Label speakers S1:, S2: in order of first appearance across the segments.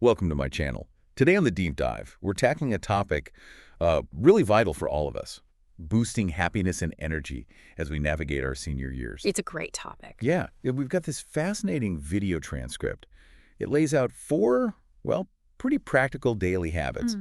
S1: Welcome to my channel. Today on the Deep Dive, we're tackling a topic really vital for all of us, boosting happiness and energy as we navigate our senior years.
S2: It's a great topic.
S1: Yeah, we've got this fascinating video transcript. It lays out four, well, pretty practical daily habits.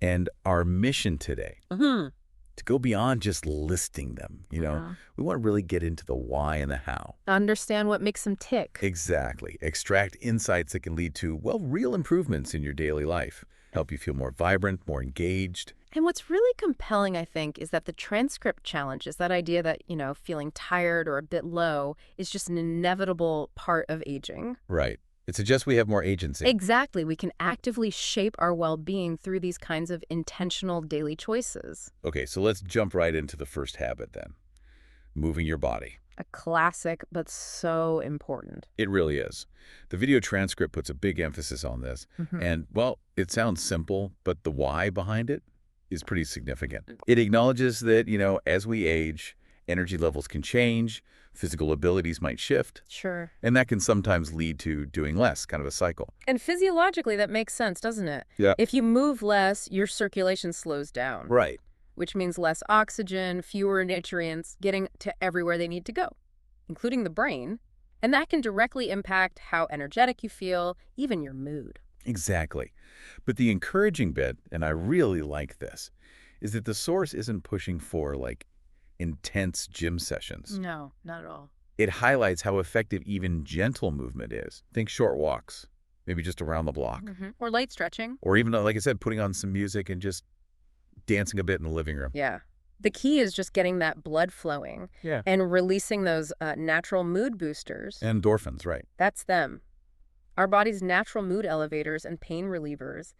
S1: And our mission today, to go beyond just listing them, we want to really get into the why and the how.
S2: Understand what makes them tick.
S1: Exactly. Extract insights that can lead to, well, real improvements in your daily life. Help you feel more vibrant, more engaged.
S2: And what's really compelling, I think, is that the transcript challenge is that idea that, feeling tired or a bit low is just an inevitable part of aging.
S1: Right. It suggests we have more agency.
S2: Exactly. We can actively shape our well-being through these kinds of intentional daily choices.
S1: Okay, so let's jump right into the first habit then. Moving your body.
S2: A classic, but so important.
S1: It really is. The video transcript puts a big emphasis on this. And, well, it sounds simple, but the why behind it is pretty significant. It acknowledges that, as we age, energy levels can change, physical abilities might shift.
S2: Sure.
S1: And that can sometimes lead to doing less, kind of a cycle.
S2: And physiologically, that makes sense, doesn't it?
S1: Yeah.
S2: If you move less, your circulation slows down.
S1: Right.
S2: Which means less oxygen, fewer nutrients getting to everywhere they need to go, including the brain. And that can directly impact how energetic you feel, even your mood.
S1: Exactly. But the encouraging bit, and I really like this, is that the source isn't pushing for, intense gym sessions.
S2: No, not at all.
S1: It highlights how effective even gentle movement is. Think short walks, maybe just around the block.
S2: Or light stretching.
S1: Or even, like I said, putting on some music and just dancing a bit in the living room.
S2: Yeah. The key is just getting that blood flowing and releasing those natural mood boosters.
S1: Endorphins, right.
S2: That's them. Our body's natural mood elevators and pain relievers.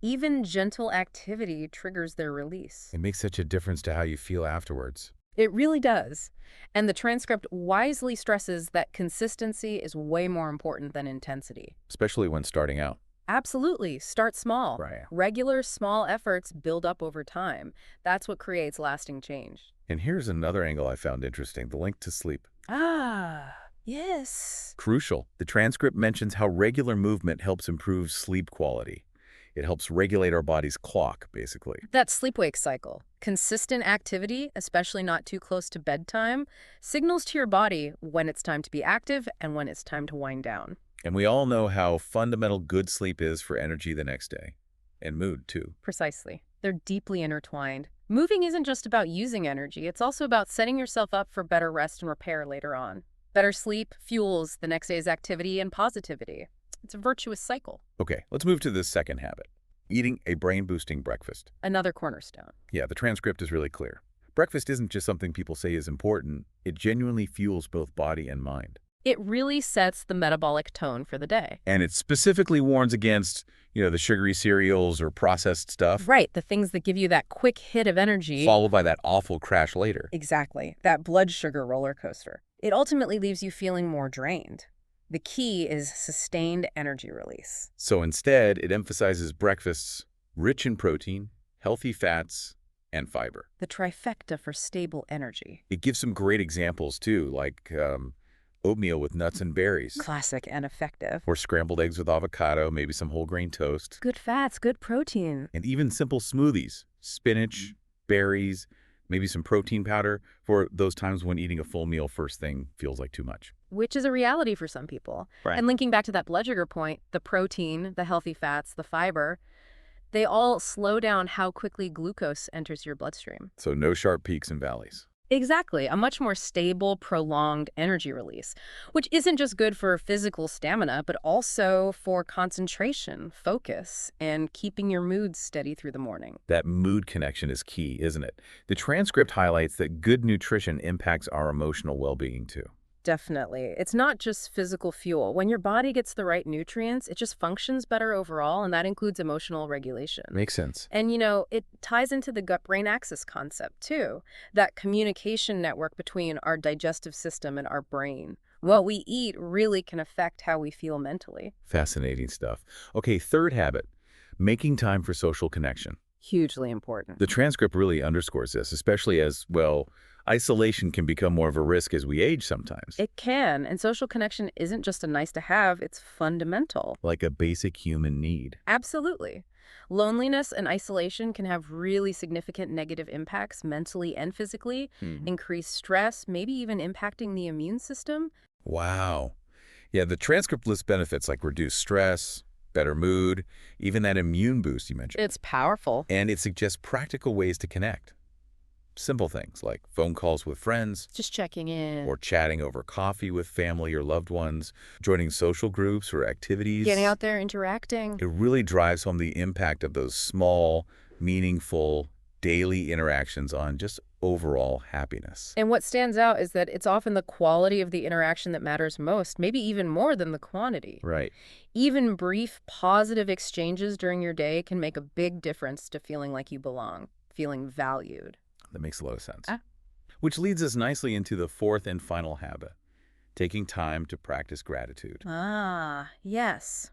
S2: Even gentle activity triggers their release.
S1: It makes such a difference to how you feel afterwards.
S2: It really does. And the transcript wisely stresses that consistency is way more important than intensity.
S1: Especially when starting out.
S2: Absolutely. Start small.
S1: Right.
S2: Regular small efforts build up over time. That's what creates lasting change.
S1: And here's another angle I found interesting, the link to sleep.
S2: Ah, yes.
S1: Crucial. The transcript mentions how regular movement helps improve sleep quality. It helps regulate our body's clock, basically.
S2: That sleep-wake cycle, consistent activity, especially not too close to bedtime, signals to your body when it's time to be active and when it's time to wind down.
S1: And we all know how fundamental good sleep is for energy the next day. And mood, too.
S2: Precisely. They're deeply intertwined. Moving isn't just about using energy, it's also about setting yourself up for better rest and repair later on. Better sleep fuels the next day's activity and positivity. It's a virtuous cycle.
S1: Okay, let's move to the second habit. Eating a brain-boosting breakfast.
S2: Another cornerstone.
S1: Yeah, the transcript is really clear. Breakfast isn't just something people say is important. It genuinely fuels both body and mind.
S2: It really sets the metabolic tone for the day.
S1: And it specifically warns against, the sugary cereals or processed stuff.
S2: Right, the things that give you that quick hit of energy.
S1: Followed by that awful crash later.
S2: Exactly, that blood sugar roller coaster. It ultimately leaves you feeling more drained. The key is sustained energy release.
S1: So instead, it emphasizes breakfasts rich in protein, healthy fats, and fiber.
S2: The trifecta for stable energy.
S1: It gives some great examples, too, like oatmeal with nuts and berries.
S2: Classic and effective.
S1: Or scrambled eggs with avocado, maybe some whole grain toast.
S2: Good fats, good protein.
S1: And even simple smoothies, spinach, berries, maybe some protein powder for those times when eating a full meal first thing feels like too much.
S2: Which is a reality for some people.
S1: Right.
S2: And linking back to that blood sugar point, the protein, the healthy fats, the fiber, they all slow down how quickly glucose enters your bloodstream.
S1: So no sharp peaks and valleys.
S2: Exactly. A much more stable, prolonged energy release, which isn't just good for physical stamina, but also for concentration, focus, and keeping your mood steady through the morning.
S1: That mood connection is key, isn't it? The transcript highlights that good nutrition impacts our emotional well-being, too.
S2: Definitely. It's not just physical fuel. When your body gets the right nutrients, it just functions better overall, and that includes emotional regulation.
S1: Makes sense.
S2: And, it ties into the gut-brain axis concept, too. That communication network between our digestive system and our brain. What we eat really can affect how we feel mentally.
S1: Fascinating stuff. Okay, third habit, making time for social connection.
S2: Hugely important.
S1: The transcript really underscores this, especially as, well, Isolation can become more of a risk as we age sometimes,
S2: It can, and social connection isn't just a nice to have, it's fundamental.
S1: like a basic human need.
S2: Absolutely. Loneliness and isolation can have really significant negative impacts mentally and physically,
S1: Mhm.
S2: increase stress, maybe even impacting the immune system.
S1: Wow. Yeah, the transcript lists benefits like reduced stress, better mood, even that immune boost you mentioned.
S2: It's powerful.
S1: And it suggests practical ways to connect. Simple things like phone calls with friends,
S2: Just checking in.
S1: or chatting over coffee with family or loved ones, joining social groups or activities.
S2: Getting out there, interacting.
S1: It really drives home the impact of those small, meaningful, daily interactions on just overall happiness.
S2: And what stands out is that it's often the quality of the interaction that matters most, maybe even more than the quantity.
S1: Right.
S2: Even brief, positive exchanges during your day can make a big difference to feeling like you belong, feeling valued.
S1: That makes a lot of sense.
S2: Ah.
S1: Which leads us nicely into the fourth and final habit, taking time to practice gratitude.
S2: Ah, yes.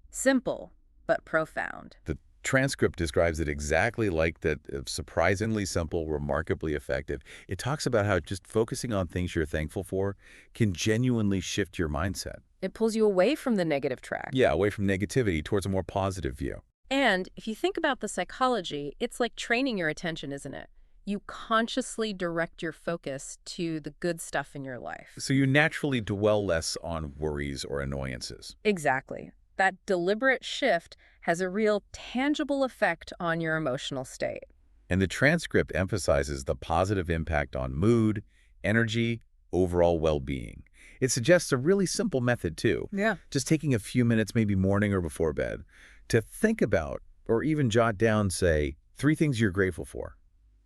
S2: Simple, but profound.
S1: The transcript describes it exactly like that, surprisingly simple, remarkably effective. It talks about how just focusing on things you're thankful for can genuinely shift your mindset.
S2: It pulls you away from the negative track.
S1: Yeah, away from negativity towards a more positive view.
S2: And if you think about the psychology, it's like training your attention, isn't it? You consciously direct your focus to the good stuff in your life.
S1: So you naturally dwell less on worries or annoyances.
S2: Exactly. That deliberate shift has a real tangible effect on your emotional state.
S1: And the transcript emphasizes the positive impact on mood, energy, overall well-being. It suggests a really simple method, too.
S2: Yeah.
S1: Just taking a few minutes, maybe morning or before bed, to think about or even jot down, say, 3 things you're grateful for,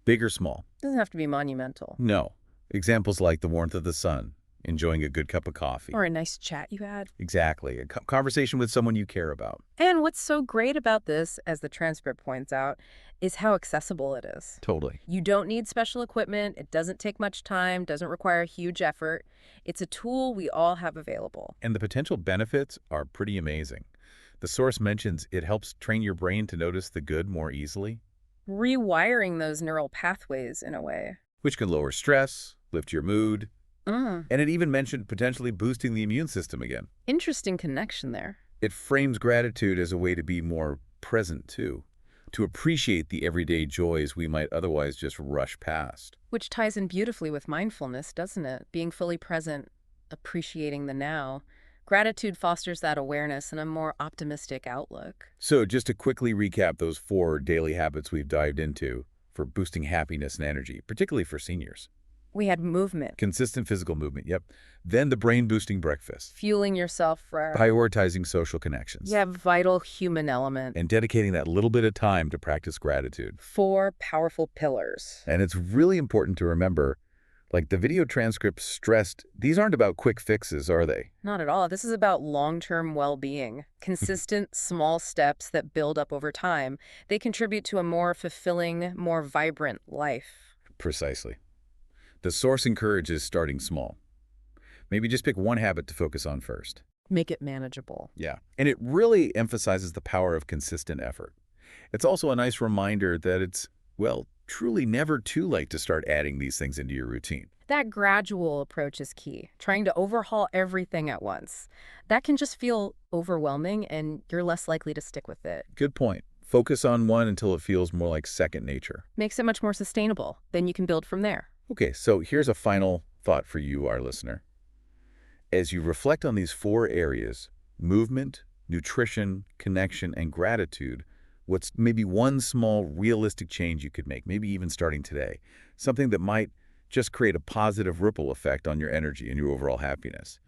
S1: big or small.
S2: Doesn't have to be monumental.
S1: No. Examples like the warmth of the sun, enjoying a good cup of coffee.
S2: Or a nice chat you had.
S1: Exactly. A conversation with someone you care about.
S2: And what's so great about this, as the transcript points out, is how accessible it is.
S1: Totally.
S2: You don't need special equipment. It doesn't take much time, doesn't require huge effort. It's a tool we all have available.
S1: And the potential benefits are pretty amazing. The source mentions it helps train your brain to notice the good more easily,
S2: Rewiring those neural pathways in a way.
S1: which can lower stress, lift your mood,
S2: Mm.
S1: and it even mentioned potentially boosting the immune system again.
S2: Interesting connection there.
S1: It frames gratitude as a way to be more present, too, to appreciate the everyday joys we might otherwise just rush past.
S2: Which ties in beautifully with mindfulness, doesn't it? Being fully present, appreciating the now. Gratitude fosters that awareness and a more optimistic outlook.
S1: So just to quickly recap those 4 daily habits we've dived into for boosting happiness and energy, particularly for seniors.
S2: We had movement,
S1: Consistent physical movement, yep. Then the brain-boosting breakfast.
S2: fueling yourself for
S1: Prioritizing social connections.
S2: vital human element.
S1: And dedicating that little bit of time to practice gratitude.
S2: 4 powerful pillars.
S1: And it's really important to remember, like the video transcript stressed, these aren't about quick fixes, are they?
S2: Not at all. This is about long-term well-being. Consistent, small steps that build up over time. They contribute to a more fulfilling, more vibrant life.
S1: Precisely. The source encourages starting small. Maybe just pick one habit to focus on first.
S2: Make it manageable.
S1: Yeah. And it really emphasizes the power of consistent effort. It's also a nice reminder that it's, well, truly never too late to start adding these things into your routine.
S2: That gradual approach is key. Trying to overhaul everything at once. That can just feel overwhelming, and you're less likely to stick with it.
S1: Good point. Focus on one until it feels more like second nature.
S2: Makes it much more sustainable. Then you can build from there.
S1: Okay, so here's a final thought for you, our listener. As you reflect on these 4 areas, movement, nutrition, connection, and gratitude, what's maybe one small realistic change you could make, maybe even starting today, something that might just create a positive ripple effect on your energy and your overall happiness?